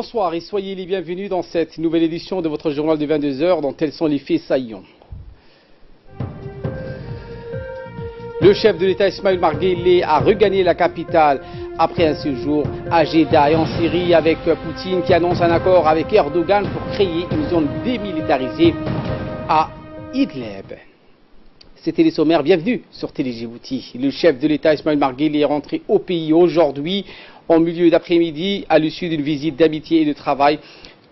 Bonsoir et soyez les bienvenus dans cette nouvelle édition de votre journal de 22 heures dont tels sont les faits saillants. Le chef de l'État Ismaël Omar Guelleh a regagné la capitale après un séjour à Jeddah et en Syrie avec Poutine qui annonce un accord avec Erdogan pour créer une zone démilitarisée à Idlib. C'était les sommaires, bienvenue sur Télé Djibouti. Le chef de l'État Ismaël Omar Guelleh est rentré au pays aujourd'hui en milieu d'après-midi à l'issue d'une visite d'amitié et de travail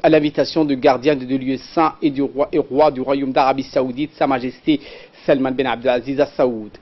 à l'invitation de gardiens de lieux saints et du roi du royaume d'Arabie Saoudite, Sa Majesté Salman Ben Abdelaziz Al Saoud.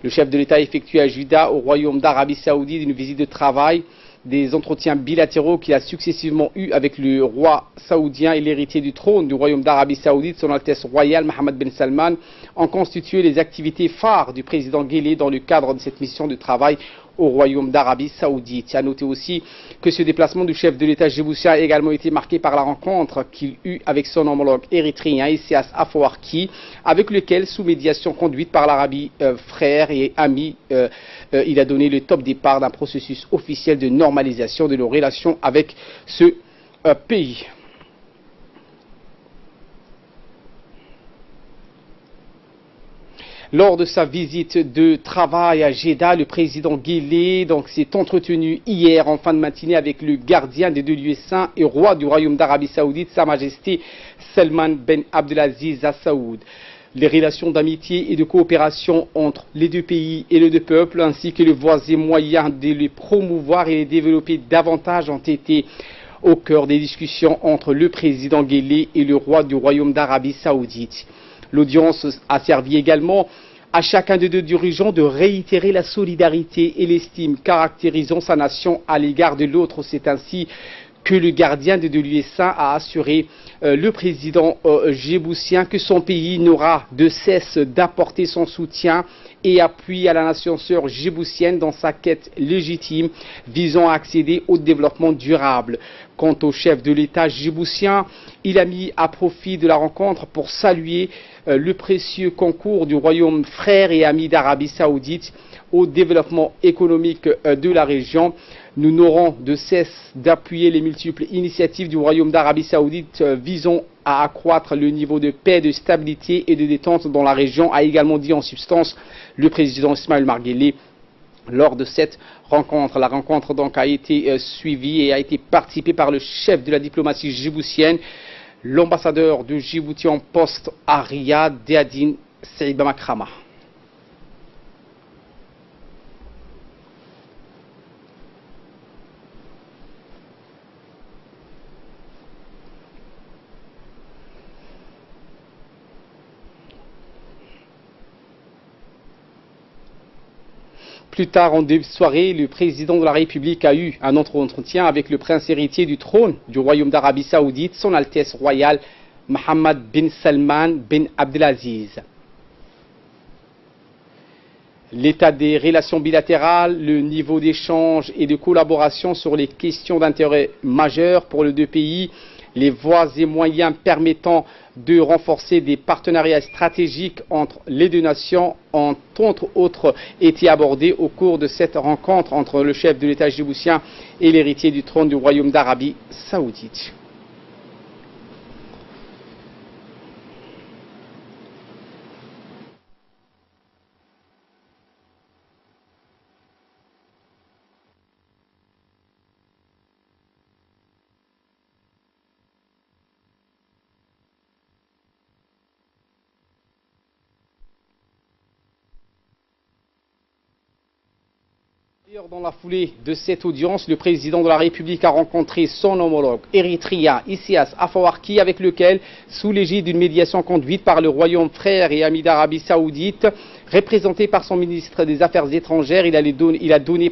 Le chef de l'État a effectué à Jeddah, au royaume d'Arabie Saoudite, une visite de travail, des entretiens bilatéraux qu'il a successivement eus avec le roi saoudien et l'héritier du trône du royaume d'Arabie Saoudite, son Altesse royale Mohammed Ben Salman, ont constitué les activités phares du président Guelleh dans le cadre de cette mission de travail au royaume d'Arabie Saoudite. À noter aussi que ce déplacement du chef de l'État djiboutien a également été marqué par la rencontre qu'il eut avec son homologue érythréen Isaias Afwerki, avec lequel, sous médiation conduite par l'Arabie frère et ami, il a donné le top départ d'un processus officiel de normalisation de nos relations avec ce pays. Lors de sa visite de travail à Jeddah, le président Guelleh s'est entretenu hier en fin de matinée avec le gardien des deux lieux saints et roi du royaume d'Arabie Saoudite, Sa Majesté Salman Ben Abdelaziz Al Saoud. Les relations d'amitié et de coopération entre les deux pays et les deux peuples, ainsi que les voies et moyens de les promouvoir et les développer davantage, ont été au cœur des discussions entre le président Guelleh et le roi du royaume d'Arabie Saoudite. L'audience a servi également à chacun des deux dirigeants de réitérer la solidarité et l'estime caractérisant sa nation à l'égard de l'autre. C'est ainsi que le gardien des deux lieux saints a assuré le président djiboutien que son pays n'aura de cesse d'apporter son soutien et appui à la nation sœur djiboutienne dans sa quête légitime visant à accéder au développement durable. Quant au chef de l'État djiboutien, il a mis à profit de la rencontre pour saluer le précieux concours du royaume frère et ami d'Arabie Saoudite au développement économique de la région. Nous n'aurons de cesse d'appuyer les multiples initiatives du royaume d'Arabie Saoudite visant à accroître le niveau de paix, de stabilité et de détente dans la région, a également dit en substance le président Ismaël Omar Guelleh lors de cette rencontre. La rencontre donc a été suivie et a été participée par le chef de la diplomatie djiboutienne, l'ambassadeur de Djibouti en poste à Riyad, Deadine Saïba Makrama. Plus tard en début de soirée, le président de la République a eu un autre entretien avec le prince héritier du trône du royaume d'Arabie Saoudite, son Altesse royale Mohammed Ben Salman Ben Abdelaziz. L'état des relations bilatérales, le niveau d'échange et de collaboration sur les questions d'intérêt majeur pour les deux pays, les voies et moyens permettant de renforcer des partenariats stratégiques entre les deux nations ont entre autres été abordés au cours de cette rencontre entre le chef de l'État djiboutien et l'héritier du trône du royaume d'Arabie Saoudite. Dans la foulée de cette audience, le président de la République a rencontré son homologue érythréen Isaias Afwerki, avec lequel, sous l'égide d'une médiation conduite par le royaume frère et ami d'Arabie Saoudite, représenté par son ministre des Affaires étrangères, il a donné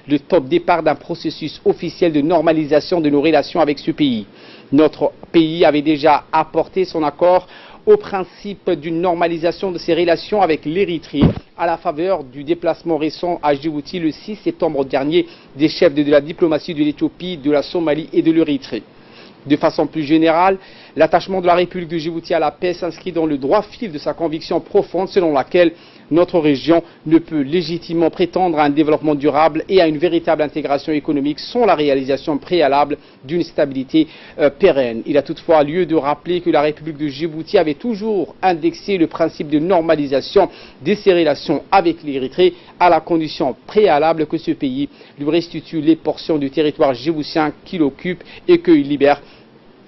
le top départ d'un processus officiel de normalisation de nos relations avec ce pays. Notre pays avait déjà apporté son accord au principe d'une normalisation de ses relations avec l'Érythrée à la faveur du déplacement récent à Djibouti le 6 septembre dernier des chefs de la diplomatie de l'Éthiopie, de la Somalie et de l'Érythrée. De façon plus générale, l'attachement de la République de Djibouti à la paix s'inscrit dans le droit fil de sa conviction profonde selon laquelle Notre région ne peut légitimement prétendre à un développement durable et à une véritable intégration économique sans la réalisation préalable d'une stabilité pérenne. Il a toutefois lieu de rappeler que la République de Djibouti avait toujours indexé le principe de normalisation de ses relations avec l'Érythrée à la condition préalable que ce pays lui restitue les portions du territoire djiboutien qu'il occupe et qu'il libère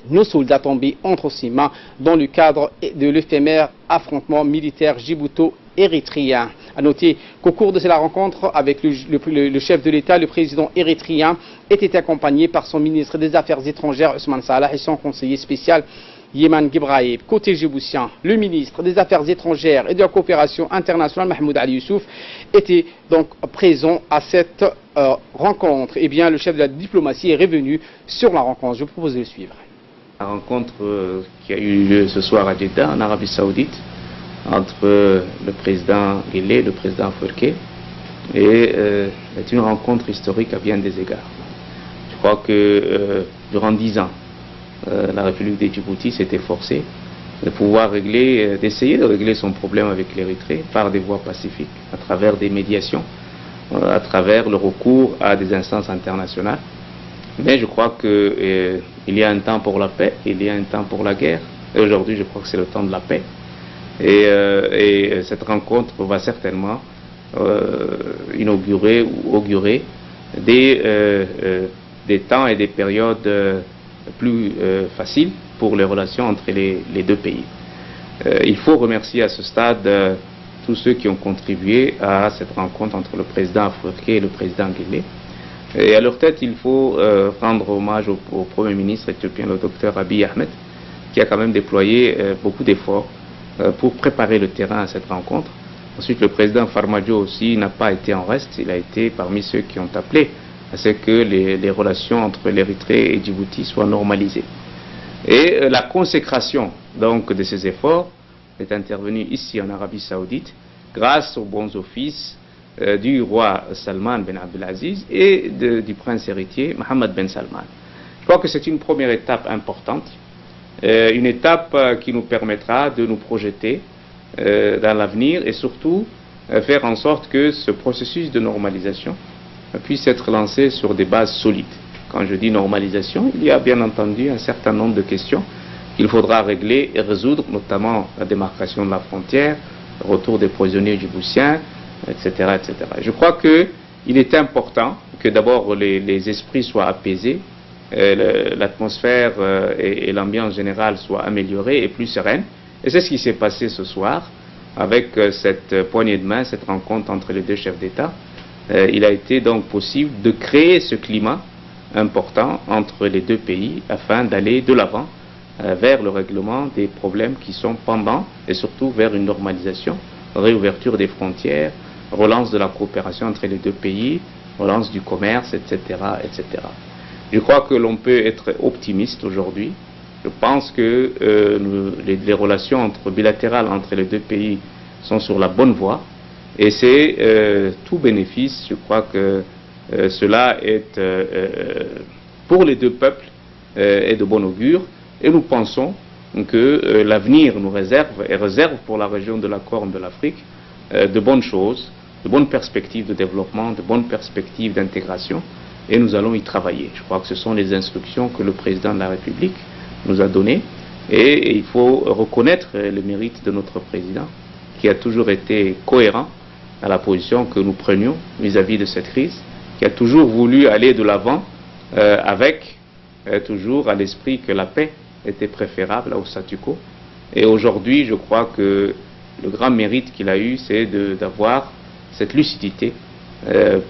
nos soldats tombés entre ses mains dans le cadre de l'éphémère affrontement militaire djibouto-érythréen. A noter qu'au cours de la rencontre avec le chef de l'État, le président érythréen était accompagné par son ministre des Affaires étrangères Ousmane Salah et son conseiller spécial Yéman Gibraïb. Côté djiboutien, le ministre des Affaires étrangères et de la coopération internationale Mahmoud Ali Youssouf était donc présent à cette rencontre. Eh bien, le chef de la diplomatie est revenu sur la rencontre. Je vous propose de le suivre. La rencontre qui a eu lieu ce soir à Jeddah, en Arabie Saoudite, entre le président Guelleh et le président Afwerki, est une rencontre historique à bien des égards. Je crois que durant 10 ans, la République de Djibouti s'est efforcée de pouvoir d'essayer de régler son problème avec l'Érythrée par des voies pacifiques, à travers des médiations, à travers le recours à des instances internationales. Mais je crois qu'il y a un temps pour la paix, il y a un temps pour la guerre. Et aujourd'hui, je crois que c'est le temps de la paix. Et cette rencontre va certainement inaugurer ou augurer des temps et des périodes plus faciles pour les relations entre les deux pays. Il faut remercier à ce stade tous ceux qui ont contribué à cette rencontre entre le président Afwerki et le président Guelleh. Et à leur tête, il faut rendre hommage au Premier ministre éthiopien, le docteur Abiy Ahmed, qui a quand même déployé beaucoup d'efforts pour préparer le terrain à cette rencontre. Ensuite, le président Farmajo aussi n'a pas été en reste, il a été parmi ceux qui ont appelé à ce que les relations entre l'Érythrée et Djibouti soient normalisées. Et la consécration donc de ces efforts est intervenue ici en Arabie Saoudite grâce aux bons offices du roi Salman Ben Abdelaziz et du prince héritier Mohammed Ben Salman. Je crois que c'est une première étape importante, une étape qui nous permettra de nous projeter dans l'avenir et surtout faire en sorte que ce processus de normalisation puisse être lancé sur des bases solides. Quand je dis normalisation, il y a bien entendu un certain nombre de questions qu'il faudra régler et résoudre, notamment la démarcation de la frontière, le retour des prisonniers djiboutiens, etc., etc. Je crois qu'il est important que d'abord les esprits soient apaisés, l'atmosphère et l'ambiance générale soient améliorées et plus sereines. Et c'est ce qui s'est passé ce soir avec cette poignée de main, cette rencontre entre les deux chefs d'État. Il a été donc possible de créer ce climat important entre les deux pays afin d'aller de l'avant vers le règlement des problèmes qui sont pendants et surtout vers une normalisation, réouverture des frontières, relance de la coopération entre les deux pays, relance du commerce, etc., etc. Je crois que l'on peut être optimiste aujourd'hui. Je pense que les relations bilatérales entre les deux pays sont sur la bonne voie et c'est tout bénéfice. Je crois que cela est pour les deux peuples est de bon augure et nous pensons que l'avenir nous réserve et réserve pour la région de la Corne de l'Afrique de bonnes choses, de bonnes perspectives de développement, de bonnes perspectives d'intégration et nous allons y travailler. Je crois que ce sont les instructions que le président de la République nous a données et il faut reconnaître le mérite de notre président qui a toujours été cohérent à la position que nous prenions vis-à-vis de cette crise, qui a toujours voulu aller de l'avant avec toujours à l'esprit que la paix était préférable au statu quo. Et aujourd'hui, je crois que le grand mérite qu'il a eu, c'est d'avoir cette lucidité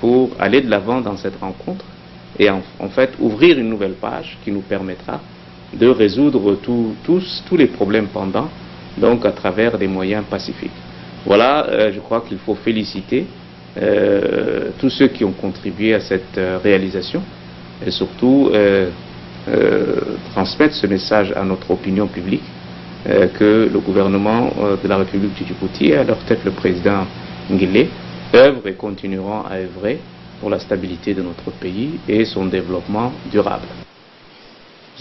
pour aller de l'avant dans cette rencontre et en fait ouvrir une nouvelle page qui nous permettra de résoudre tous les problèmes pendants, donc à travers des moyens pacifiques. Voilà, je crois qu'il faut féliciter tous ceux qui ont contribué à cette réalisation et surtout transmettre ce message à notre opinion publique que le gouvernement de la République du Djibouti et à leur tête le président Guelleh œuvrent et continueront à œuvrer pour la stabilité de notre pays et son développement durable.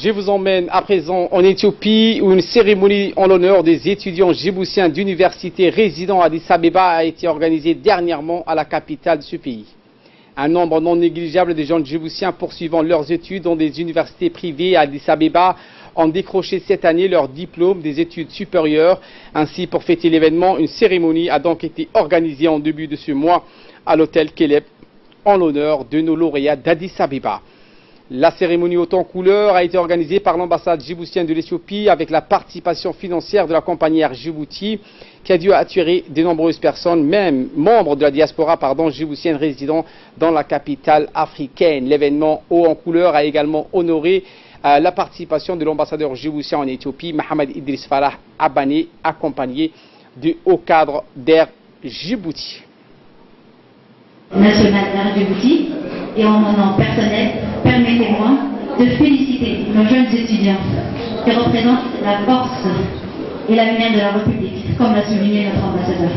Je vous emmène à présent en Éthiopie où une cérémonie en l'honneur des étudiants djiboutiens d'université résidant à Addis Abeba a été organisée dernièrement à la capitale de ce pays. Un nombre non négligeable de jeunes djiboutiens poursuivant leurs études dans des universités privées à Addis Abeba ont décroché cette année leur diplôme des études supérieures. Ainsi, pour fêter l'événement, une cérémonie a donc été organisée en début de ce mois à l'hôtel Keleb en l'honneur de nos lauréats d'Addis Abeba. La cérémonie haute en couleur a été organisée par l'ambassade djiboutienne de l'Éthiopie avec la participation financière de la compagnie Air Djibouti qui a dû attirer de nombreuses personnes, même membres de la diaspora djiboutienne résidant dans la capitale africaine. L'événement haut en couleur a également honoré la participation de l'ambassadeur djiboutien en Éthiopie, Mohamed Idriss Farah Abane, accompagné du haut cadre d'Air Djibouti. National d'Air Djibouti, et en mon nom personnel, permettez-moi de féliciter nos jeunes étudiants qui représentent la force et la lumière de la République, comme l'a souligné notre ambassadeur.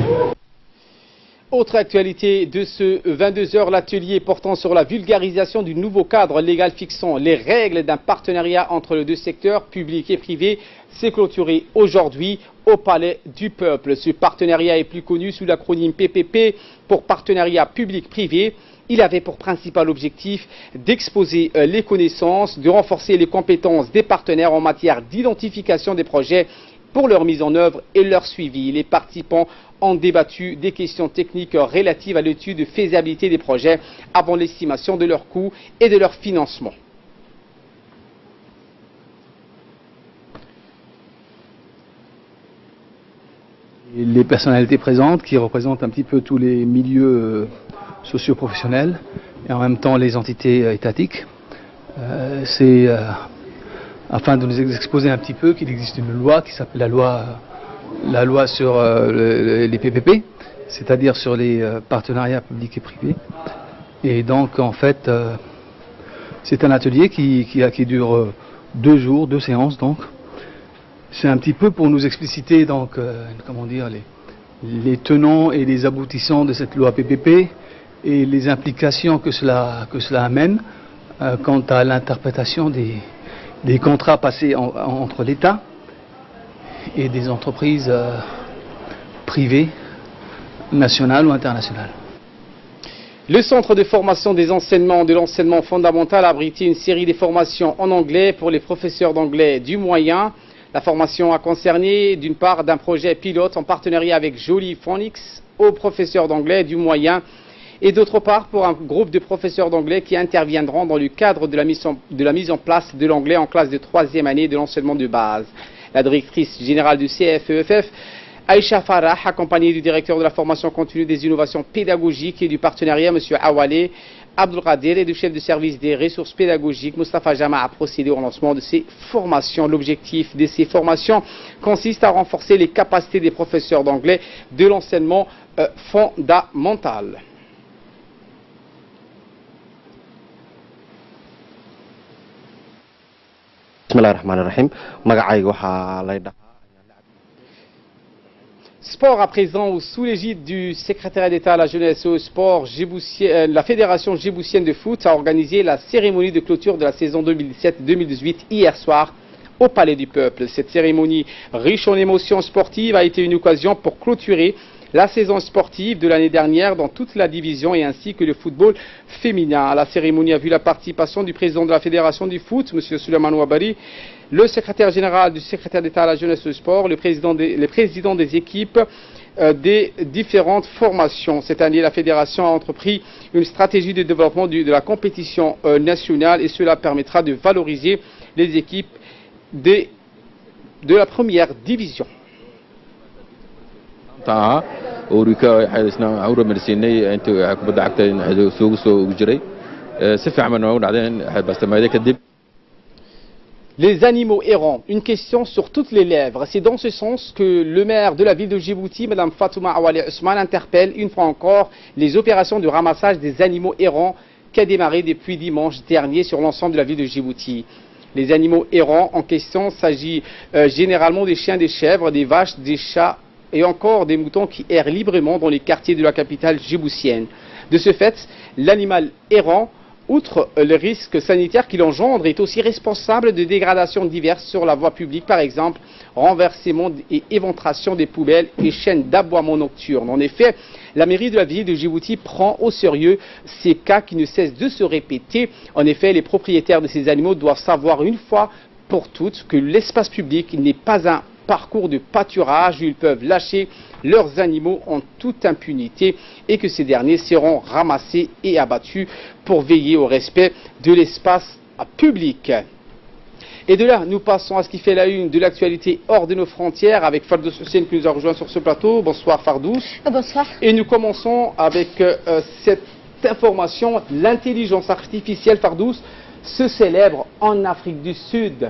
Autre actualité de ce 22h, l'atelier portant sur la vulgarisation du nouveau cadre légal fixant les règles d'un partenariat entre les deux secteurs, public et privé, s'est clôturé aujourd'hui au Palais du Peuple. Ce partenariat est plus connu sous l'acronyme PPP pour partenariat public-privé. Il avait pour principal objectif d'exposer les connaissances, de renforcer les compétences des partenaires en matière d'identification des projets pour leur mise en œuvre et leur suivi. Les participants ont débattu des questions techniques relatives à l'étude de faisabilité des projets avant l'estimation de leurs coûts et de leur financement. Les personnalités présentes qui représentent un petit peu tous les milieux socio-professionnels et en même temps les entités étatiques. C'est afin de nous exposer un petit peu qu'il existe une loi qui s'appelle la loi sur les PPP, c'est-à-dire sur les partenariats publics et privés. Et donc en fait c'est un atelier qui dure 2 jours, 2 séances donc. C'est un petit peu pour nous expliciter donc comment dire les tenants et les aboutissants de cette loi PPP et les implications que cela amène quant à l'interprétation des contrats passés entre l'État et des entreprises privées, nationales ou internationales. Le centre de formation des enseignements de l'enseignement fondamental a abrité une série de formations en anglais pour les professeurs d'anglais du moyen. La formation a concerné d'une part d'un projet pilote en partenariat avec Jolie Phonics aux professeurs d'anglais du moyen et d'autre part pour un groupe de professeurs d'anglais qui interviendront dans le cadre de la mise en place de l'anglais en classe de 3e année de l'enseignement de base. La directrice générale du CFEFF, Aïcha Farah, accompagnée du directeur de la formation continue des innovations pédagogiques et du partenariat, M. Awale Abdelkader, et du chef de service des ressources pédagogiques, Mustafa Jama, a procédé au lancement de ces formations. L'objectif de ces formations consiste à renforcer les capacités des professeurs d'anglais de l'enseignement fondamental. Sport à présent, sous l'égide du secrétaire d'État à la jeunesse et au sport, la Fédération djiboutienne de foot a organisé la cérémonie de clôture de la saison 2017-2018 hier soir au Palais du Peuple. Cette cérémonie riche en émotions sportives a été une occasion pour clôturer la saison sportive de l'année dernière dans toute la division et ainsi que le football féminin. La cérémonie a vu la participation du président de la Fédération du foot, M. Souleymane Ouabari, le secrétaire général du secrétaire d'État à la jeunesse et au sport, les présidents des équipes des différentes formations. Cette année, la Fédération a entrepris une stratégie de développement de la compétition nationale et cela permettra de valoriser les équipes de la première division. Les animaux errants, une question sur toutes les lèvres. C'est dans ce sens que le maire de la ville de Djibouti, Mme Fatouma Awale Ousmane, interpelle une fois encore les opérations de ramassage des animaux errants qui a démarré depuis dimanche dernier sur l'ensemble de la ville de Djibouti. Les animaux errants en question, s'agit généralement des chiens, des chèvres, des vaches, des chats et encore des moutons qui errent librement dans les quartiers de la capitale djiboutienne. De ce fait, l'animal errant outre le risque sanitaire qu'il engendre, est aussi responsable de dégradations diverses sur la voie publique, par exemple renversement et éventration des poubelles et chaînes d'aboiement nocturne. En effet, la mairie de la ville de Djibouti prend au sérieux ces cas qui ne cessent de se répéter. En effet, les propriétaires de ces animaux doivent savoir une fois pour toutes que l'espace public n'est pas un parcours de pâturage où ils peuvent lâcher leurs animaux en toute impunité et que ces derniers seront ramassés et abattus pour veiller au respect de l'espace public. Et de là, nous passons à ce qui fait la une de l'actualité hors de nos frontières avec Fardous Hussein qui nous a rejoint sur ce plateau. Bonsoir Fardous. Bonsoir. Et nous commençons avec cette information. L'intelligence artificielle, Fardous, se célèbre en Afrique du Sud.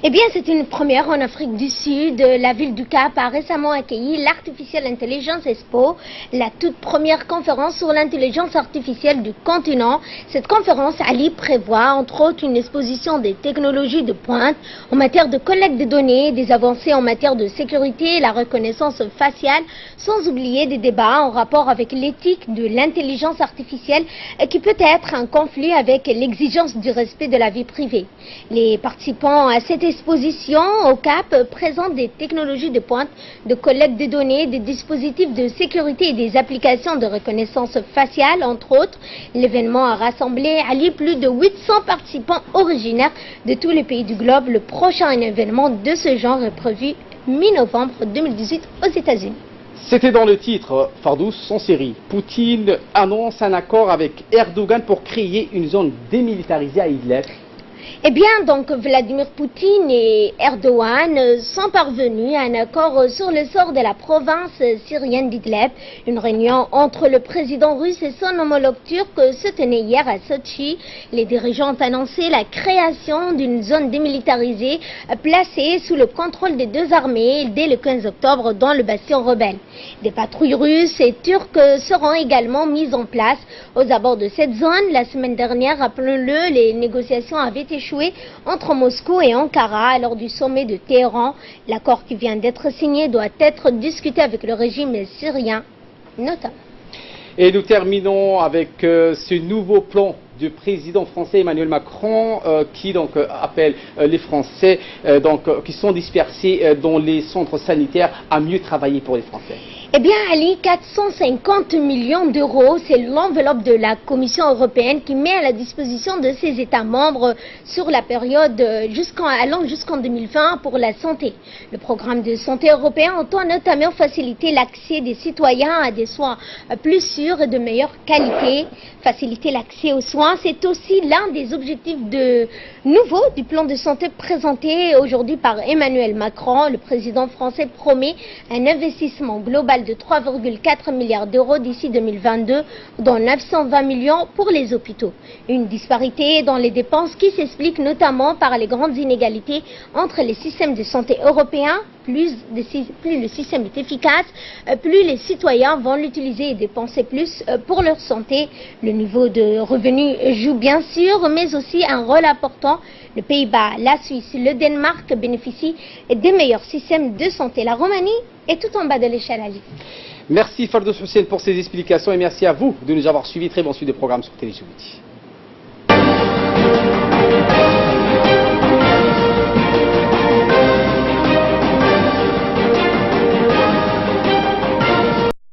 Eh bien, c'est une première en Afrique du Sud. La ville du Cap a récemment accueilli l'Artificial Intelligence Expo, la toute première conférence sur l'intelligence artificielle du continent. Cette conférence, Ali, prévoit entre autres une exposition des technologies de pointe en matière de collecte de données, des avancées en matière de sécurité et la reconnaissance faciale, sans oublier des débats en rapport avec l'éthique de l'intelligence artificielle qui peut être un conflit avec l'exigence du respect de la vie privée. Les participants à cette exposition au Cap présente des technologies de pointe de collecte de données, des dispositifs de sécurité et des applications de reconnaissance faciale, entre autres. L'événement a rassemblé plus de 800 participants originaires de tous les pays du globe. Le prochain événement de ce genre est prévu mi-novembre 2018 aux États-Unis. C'était dans le titre, Fardous, en série. Poutine annonce un accord avec Erdogan pour créer une zone démilitarisée à Idlib. Eh bien, donc, Vladimir Poutine et Erdogan sont parvenus à un accord sur le sort de la province syrienne d'Idlib. Une réunion entre le président russe et son homologue turc se tenait hier à Sochi. Les dirigeants ont annoncé la création d'une zone démilitarisée placée sous le contrôle des deux armées dès le 15 octobre dans le bastion rebelle. Des patrouilles russes et turques seront également mises en place aux abords de cette zone. La semaine dernière, rappelons-le, les négociations avaient échoué entre Moscou et Ankara lors du sommet de Téhéran. L'accord qui vient d'être signé doit être discuté avec le régime syrien, notamment. Et nous terminons avec ce nouveau plan du président français Emmanuel Macron qui donc appelle les Français qui sont dispersés dans les centres sanitaires à mieux travailler pour les Français. Eh bien, Ali, 450 millions d'euros, c'est l'enveloppe de la Commission européenne qui met à la disposition de ses États membres sur la période allant jusqu'en 2020 pour la santé. Le programme de santé européen entend notamment faciliter l'accès des citoyens à des soins plus sûrs et de meilleure qualité. Faciliter l'accès aux soins, c'est aussi l'un des objectifs nouveaux du plan de santé présenté aujourd'hui par Emmanuel Macron. Le président français promet un investissement global de 3,4 milliards d'euros d'ici 2022, dont 920 millions pour les hôpitaux. Une disparité dans les dépenses qui s'explique notamment par les grandes inégalités entre les systèmes de santé européens. Plus le système est efficace, plus les citoyens vont l'utiliser et dépenser plus pour leur santé. Le niveau de revenus joue bien sûr, mais aussi un rôle important. Les Pays-Bas, la Suisse, le Danemark bénéficient des meilleurs systèmes de santé. La Roumanie est tout en bas de l'échelle, Ali. Merci Fardous Hussein pour ces explications et merci à vous de nous avoir suivis. Très bon suivi de programme sur Télé Djibouti.